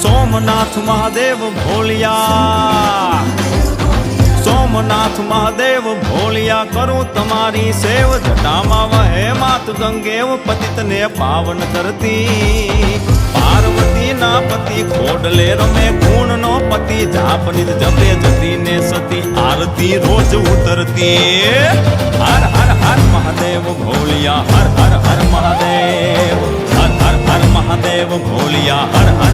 સોમનાથ મહાદેવ ભોલિયા, સોમનાથ મહાદેવ ભોલિયા, કરું તમારી સેવ, જટામાં વહે માત ગંગેવ, પતિતને પાવન કરતી, પાર્વતી ના પતિ ખોડલે રમે, ગુણ નો પતિ જાપ નિજ જપે, જતી ને સતી આરતી રોજ ઉતરતી. હર હર હર મહાદેવ ભોલિયા, હર હર હર મહાદેવ, હર હર હર મહાદેવ ભોલિયા, હર હર